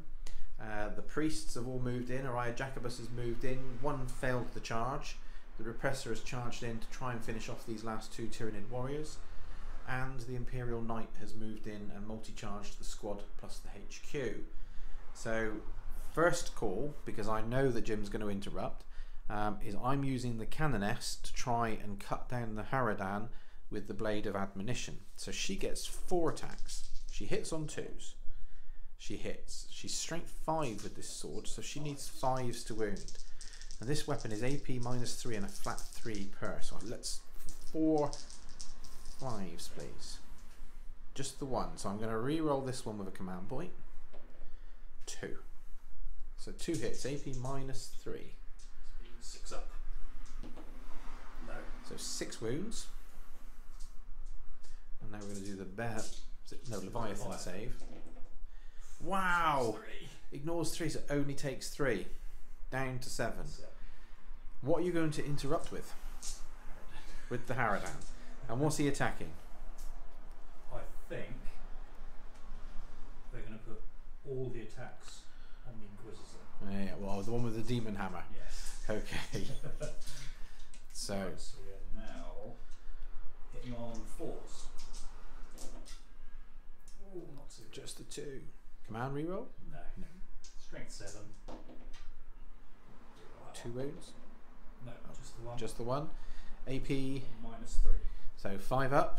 The priests have all moved in. Araya Jacobus has moved in. 1 failed the charge. The Repressor has charged in to try and finish off these last 2 Tyranid warriors. And the Imperial Knight has moved in and multi-charged the squad plus the HQ. So first call, because I know that Jim's going to interrupt, is I'm using the Canoness to try and cut down the Haradan with the Blade of Admonition. So she gets 4 attacks. She hits on 2s. She hits. She's strength 5 with this sword, so she needs 5s to wound. And this weapon is AP -3 and a flat 3 per. So let's 4 5s, please. Just the one. So I'm going to re-roll this one with a command point. 2. So 2 hits, AP -3. 6 up. No. So 6 wounds. And now we're going to do the Leviathan save. Wow! 3. Ignores 3, so only takes 3. Down to 7. What are you going to interrupt with? With the Haradan. And what's he attacking? I think we're going to put all the attacks on the Inquisitor. Yeah, well, the one with the demon hammer. Yes. Okay. So Right, so we are now hitting on 4s. Ooh, not too good. just the 2. Command reroll? No. No. Strength 7. 2 wounds? No, just the one. Just the 1. AP, -3. so 5 up.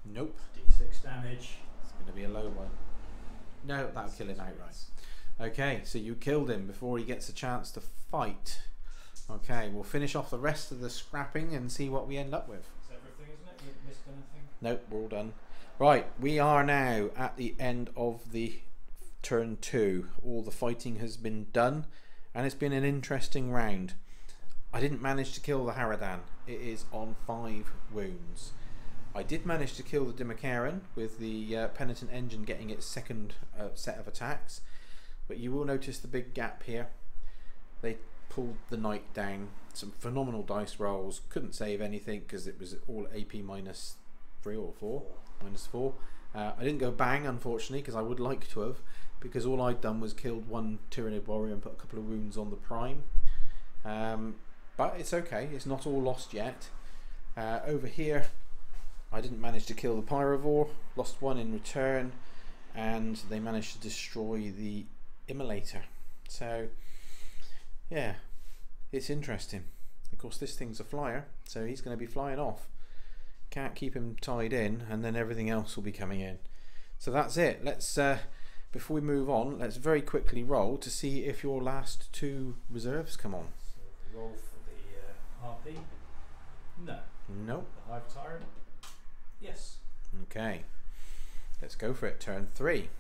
Nope. D6 damage. It's going to be a low one. No, that'll kill him outright. Okay, so you killed him before he gets a chance to fight. Okay, we'll finish off the rest of the scrapping and see what we end up with. That's everything, isn't it? You missed anything? Nope, we're all done. Right, we are now at the end of the turn 2. All the fighting has been done and it's been an interesting round. I didn't manage to kill the Haradan. It is on 5 wounds. I did manage to kill the Dimakaran with the Penitent Engine getting its second set of attacks, but you will notice the big gap here. They pulled the Knight down. Some phenomenal dice rolls. Couldn't save anything because it was all AP -3 or 4. -4. I didn't go bang, unfortunately, because I would like to have, because all I'd done was killed 1 Tyranid warrior and put a couple of wounds on the Prime. But it's okay, it's not all lost yet. Over here I didn't manage to kill the Pyrovore, lost 1 in return, and they managed to destroy the Immolator. So yeah, it's interesting. Of course this thing's a flyer, so he's going to be flying off. Can't keep him tied in, and then everything else will be coming in. So that's it. Let's before we move on, let's very quickly roll to see if your last 2 reserves come on. So roll for the RP. No. Nope. The Hive Tyrant. Yes. Okay, let's go for it. Turn 3.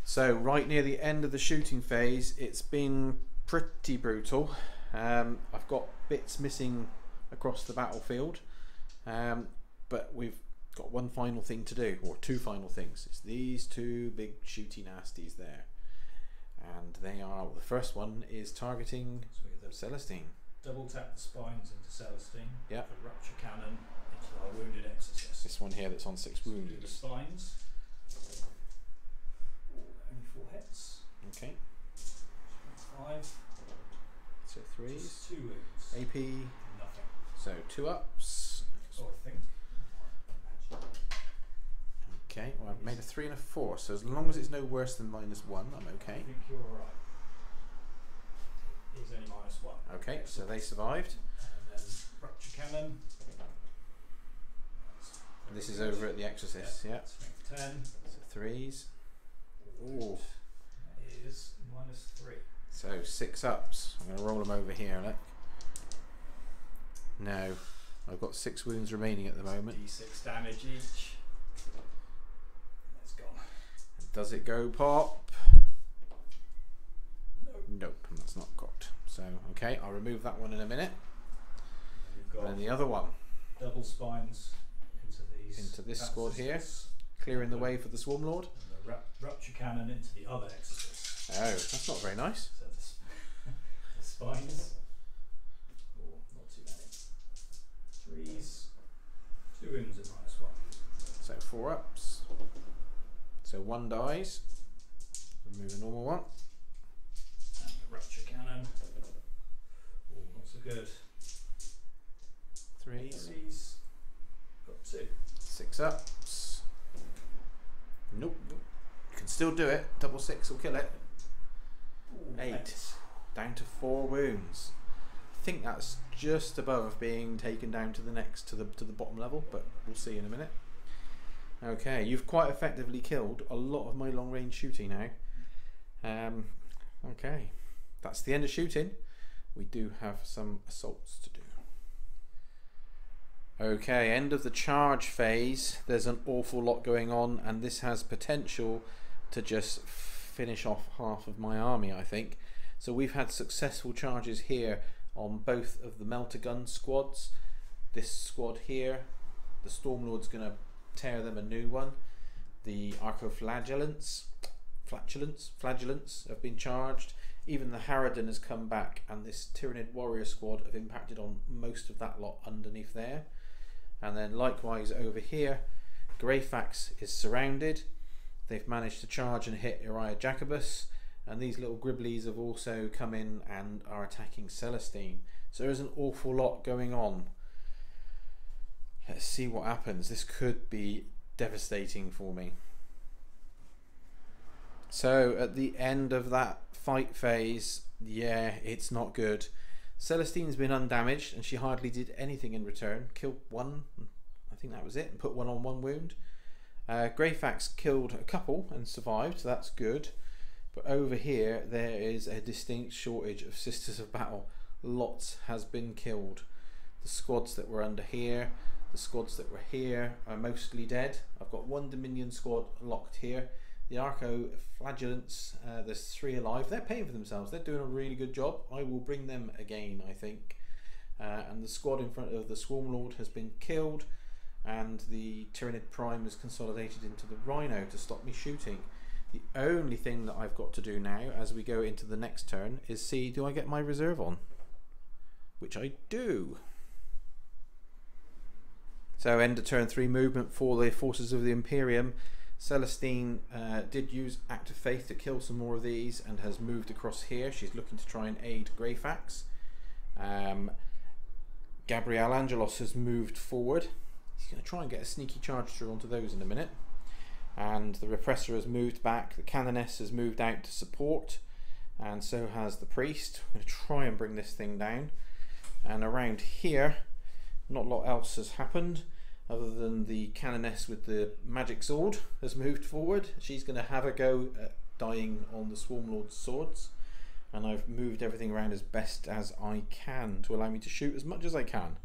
So right near the end of the shooting phase, it's been pretty brutal. I've got bits missing across the battlefield, but we've got one final thing to do, or 2 final things. It's these 2 big shooty nasties there, and they are, well, the first one is targeting Celestine. Double tap the spines into Celestine. Yep. The Rupture Cannon into our Wounded Exorcist. This one here that's on 6 So we do wounds. the spines. Only 4 hits. Okay, 5. so 3s. Just 2 wounds. AP, Nothing. so 2 ups. Oh, I think. Okay, well I've made a 3 and a 4, so as long as it's no worse than -1, I'm I okay. think you're alright. He's only -1. Okay, so they survived. And then Rupture Cannon. And this is over at the Exorcist, yeah. Strength 10. So 3s. Ooh. That is -3. So 6 ups. I'm going to roll them over here, look. No, I've got 6 wounds remaining at the moment. D6 damage each. That's gone. Does it go pop? Nope. Nope, that's not cocked. So, okay, I'll remove that one in a minute. You've got And the other one, double spines into these. into this squad here, exorcists, clearing the way for the Swarm Lord. and the Rupture Cannon into the other exorcist. Oh, that's not very nice. So the spines. Oh, not too many. 3s. 2 wounds at -1. So 4 ups. So 1 dies. Remove a normal one. And the Rupture Cannon. Oh, not so good. 3s. 3s. Got 2. 6 ups. Nope. You can still do it. Double 6 will kill it. Ooh, 8. down to 4 wounds. I think that's just above being taken down to the next to the bottom level, but we'll see in a minute. Okay, you've quite effectively killed a lot of my long range shooting now. Okay, that's the end of shooting. We do have some assaults to do. Okay, end of the charge phase. There's an awful lot going on, and this has potential to just finish off half of my army, I think. So we've had successful charges here on both of the melter gun squads. This squad here, the Stormlord's going to tear them a new one. The Archoflagellants have been charged. Even the Harridan has come back, and this Tyranid warrior squad have impacted on most of that lot underneath there. And then likewise over here, Greyfax is surrounded. They've managed to charge and hit Uriah Jacobus, and these little Gribblies have also come in and are attacking Celestine. So there's an awful lot going on. Let's see what happens. This could be devastating for me. So at the end of that fight phase, yeah, it's not good. Celestine's been undamaged, and she hardly did anything in return. Killed one, I think that was it, and put one on 1 wound. Greyfax killed a couple and survived, so that's good. But over here, there is a distinct shortage of Sisters of Battle. Lots has been killed. The squads that were under here, the squads that were here are mostly dead. I've got 1 Dominion squad locked here. The Archoflagellants, there's 3 alive. They're paying for themselves. They're doing a really good job. I will bring them again, I think. And the squad in front of the Swarmlord has been killed, and the Tyranid Prime is consolidated into the Rhino to stop me shooting. The only thing that I've got to do now as we go into the next turn is see, do I get my reserve on? Which I do. So end of turn 3 movement for the forces of the Imperium. Celestine did use Act of Faith to kill some more of these and has moved across here. She's looking to try and aid Greyfax. Gabriel Angelos has moved forward. He's going to try and get a sneaky charge through onto those in a minute. And the Repressor has moved back. The Canoness has moved out to support, and so has the Priest. I'm going to try and bring this thing down. And around here, not a lot else has happened other than the Canoness with the magic sword has moved forward. She's going to have a go at dying on the Swarmlord's swords, and I've moved everything around as best as I can to allow me to shoot as much as I can.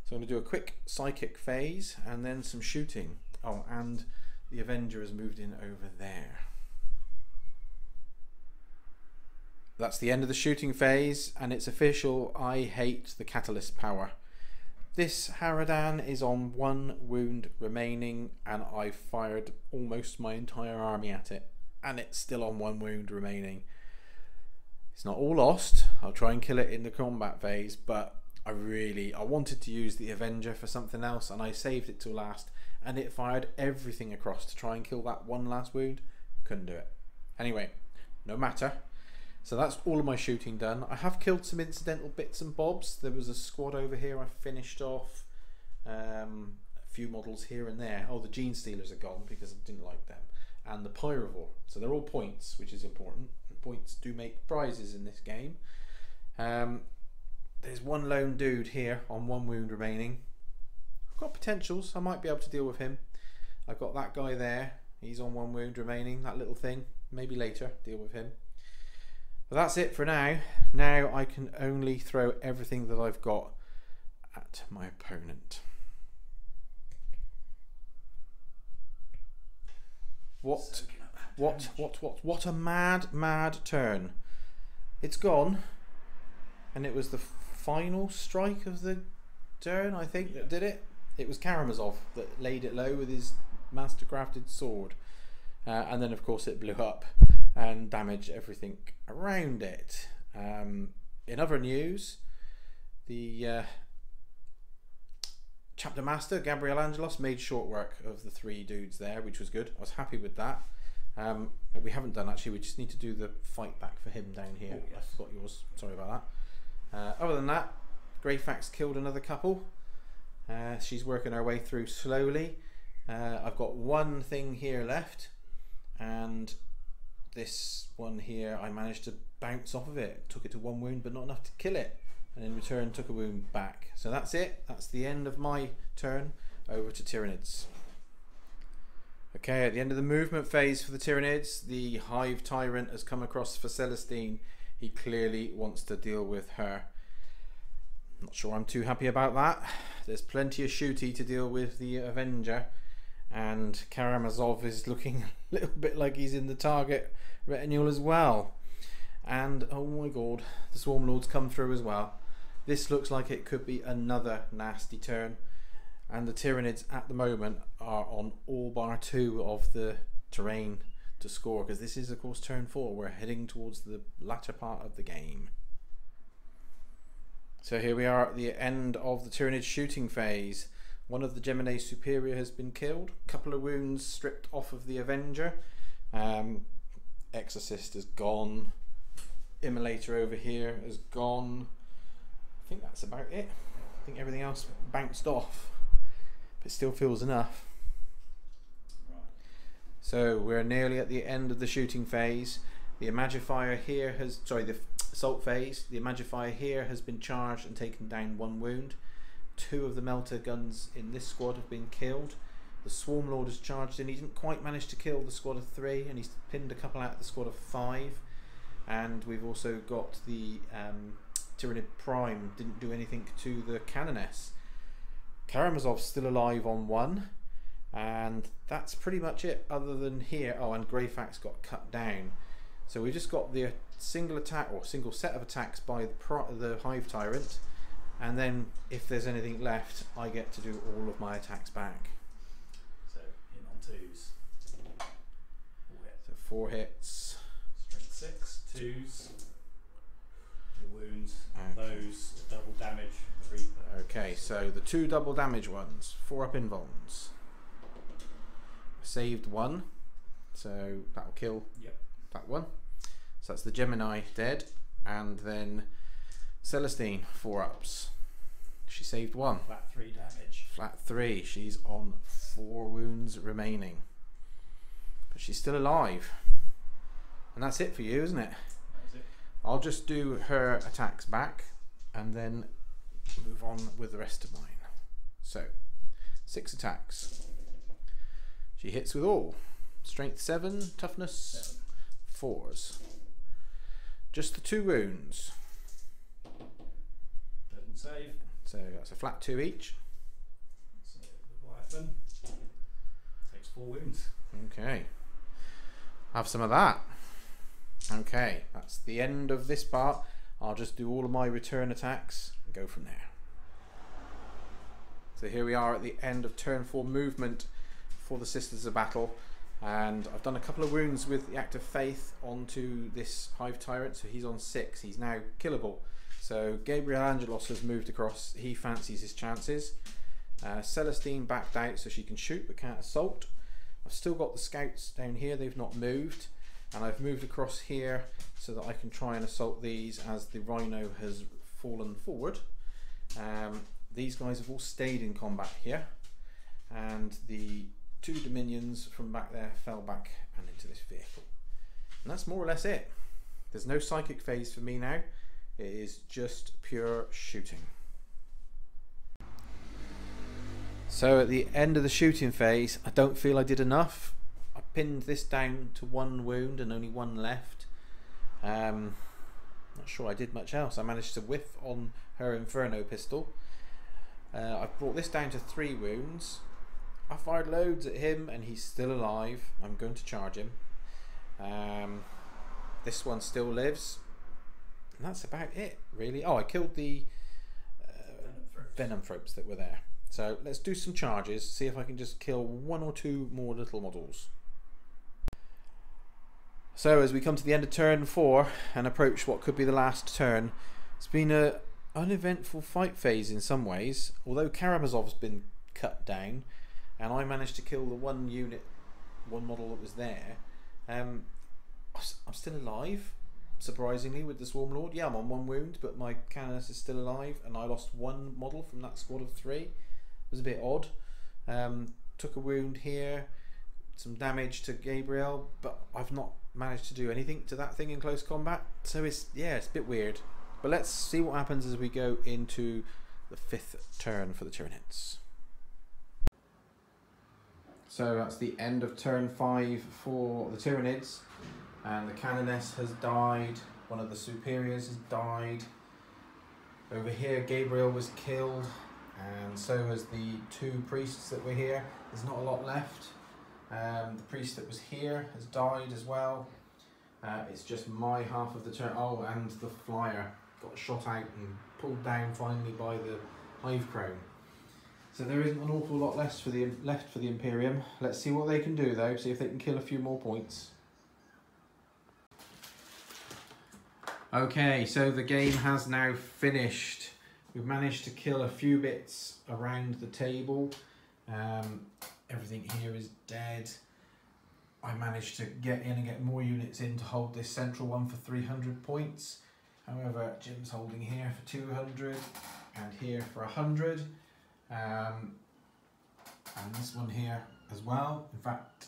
So I'm going to do a quick psychic phase and then some shooting. Oh, and the Avenger has moved in over there. That's the end of the shooting phase, and it's official. I hate the catalyst power. This Harridan is on 1 wound remaining, and I've fired almost my entire army at it, and it's still on 1 wound remaining. It's not all lost. I'll try and kill it in the combat phase, but I wanted to use the Avenger for something else, and I saved it till last, and it fired everything across to try and kill that 1 last wound. Couldn't do it. Anyway, no matter. So that's all of my shooting done. I have killed some incidental bits and bobs. There was a squad over here I finished off. A few models here and there. Oh, the Gene Stealers are gone because I didn't like them. And the Pyrovore. So they're all points, which is important. And points do make prizes in this game. There's 1 lone dude here on 1 wound remaining. I've got potentials. I might be able to deal with him. I've got that guy there. He's on 1 wound remaining. That little thing. Maybe later deal with him. But that's it for now. Now I can only throw everything that I've got at my opponent. What a mad turn. It's gone, and it was the final strike of the turn, I think, that did it. It was Karamazov that laid it low with his mastercrafted sword, and then of course it blew up and damaged everything around it. In other news, the chapter master Gabriel Angelos made short work of the 3 dudes there, which was good. I was happy with that. What we haven't done actually, we just need to do the fight back for him down here. Oh, yes. I forgot yours, sorry about that. Other than that, Greyfax killed another couple. She's working her way through slowly. I've got 1 thing here left, and this one here, I managed to bounce off of it, took it to 1 wound but not enough to kill it, and in return took a wound back. So that's it, that's the end of my turn. Over to Tyranids. Okay, at the end of the movement phase for the Tyranids, the Hive Tyrant has come across for Celestine. He clearly wants to deal with her. Not sure I'm too happy about that. There's plenty of shooty to deal with the Avenger, and Karamazov is looking a little bit like he's in the target retinue as well. And oh my god, the Swarm Lords come through as well. This looks like it could be another nasty turn, and the Tyranids at the moment are on all bar 2 of the terrain to score, because this is of course turn 4. We're heading towards the latter part of the game. So here we are at the end of the Tyranid shooting phase. One of the Gemini Superior has been killed, a couple of wounds stripped off of the Avenger. Exorcist is gone, Immolator over here is gone. I think that's about it. I think everything else bounced off, but it still feels enough. Right. So we're nearly at the end of the shooting phase. The Imagifier here has, sorry, the assault phase. The Imagifier here has been charged and taken down 1 wound. 2 of the melter guns in this squad have been killed. The Swarm Lord has charged in. He didn't quite manage to kill the squad of 3, and he's pinned a couple out of the squad of 5. And we've also got the Tyranid Prime, didn't do anything to the Canoness. Karamazov's still alive on 1, and that's pretty much it other than here. Oh, and Greyfax got cut down. So we've just got the single attack or single set of attacks by the Hive Tyrant, and then if there's anything left, I get to do all of my attacks back. So in on 2s. 4 hits. So 4 hits. Strength 6, 2s. The wounds. Okay. Those double damage. The Reaper. Okay, so the 2 double damage ones, 4 up invulns. Saved 1, so that'll kill Yep. that one. So that's the Gemini dead, and then Celestine 4 ups. She saved 1. Flat 3 damage. Flat 3. She's on 4 wounds remaining, but she's still alive. And that's it for you, isn't it? That is it. I'll just do her attacks back and then move on with the rest of mine. So 6 attacks. She hits with all. Strength 7, toughness 4s. Just the 2 wounds. Doesn't save. So that's a flat 2 each. So the Leviathan takes 4 wounds. Okay. Have some of that. Okay, that's the end of this part. I'll just do all of my return attacks and go from there. So here we are at the end of turn 4 movement for the Sisters of Battle, and I've done a couple of wounds with the Act of Faith onto this Hive Tyrant, so he's on 6. He's now killable. So Gabriel Angelos has moved across. He fancies his chances. Celestine backed out so she can shoot but can't assault. I've still got the scouts down here, they've not moved, and I've moved across here so that I can try and assault these as the Rhino has fallen forward. These guys have all stayed in combat here, and the 2 Dominions from back there fell back and into this vehicle. And that's more or less it. There's no psychic phase for me now. It is just pure shooting. So at the end of the shooting phase, I don't feel I did enough. I pinned this down to 1 wound and only 1 left. Not sure I did much else. I managed to whiff on her Inferno pistol. I've brought this down to 3 wounds. I fired loads at him and he's still alive. I'm going to charge him. This one still lives. And that's about it, really. Oh, I killed the Venom Thropes that were there. So let's do some charges, see if I can just kill 1 or 2 more little models. So as we come to the end of turn 4 and approach what could be the last turn, it's been an uneventful fight phase in some ways, although Karamazov's been cut down and I managed to kill the 1 unit, 1 model that was there. I'm still alive, surprisingly, with the Swarm Lord. Yeah, I'm on 1 wound, but my Canoness is still alive, and I lost 1 model from that squad of 3. It was a bit odd. Took a wound here, some damage to Gabriel, but I've not managed to do anything to that thing in close combat. So it's a bit weird. But let's see what happens as we go into the 5th turn for the Tyranids. So that's the end of turn 5 for the Tyranids, and the Canoness has died. One of the superiors has died. Over here, Gabriel was killed, and so has the 2 priests that were here. There's not a lot left. The priest that was here has died as well. It's just my half of the turn. Oh, and the flyer got shot out and pulled down finally by the hive crone. So there isn't an awful lot left for the Imperium. Let's see what they can do though. See if they can kill a few more points. Okay, so the game has now finished. We've managed to kill a few bits around the table. Everything here is dead. I managed to get in and get more units in to hold this central one for 300 points. However, Jim's holding here for 200 and here for 100. And this one here as well. In fact,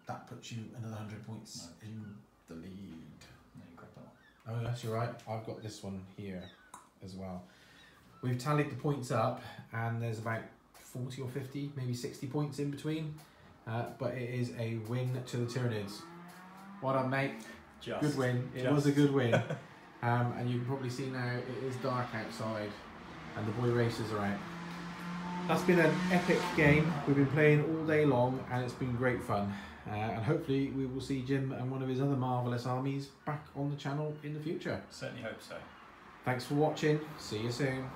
that puts you another 100 points in the lead. No, you got that. Oh, yes, you're right. I've got this one here as well. We've tallied the points up, and there's about 40 or 50, maybe 60 points in between. But it is a win to the Tyranids. Well done, mate. Good win. It was a good win. And you can probably see now it is dark outside, and the boy racers are out. That's been an epic game. We've been playing all day long, and it's been great fun. And hopefully we will see Jim and one of his other marvellous armies back on the channel in the future. Certainly hope so. Thanks for watching. See you soon.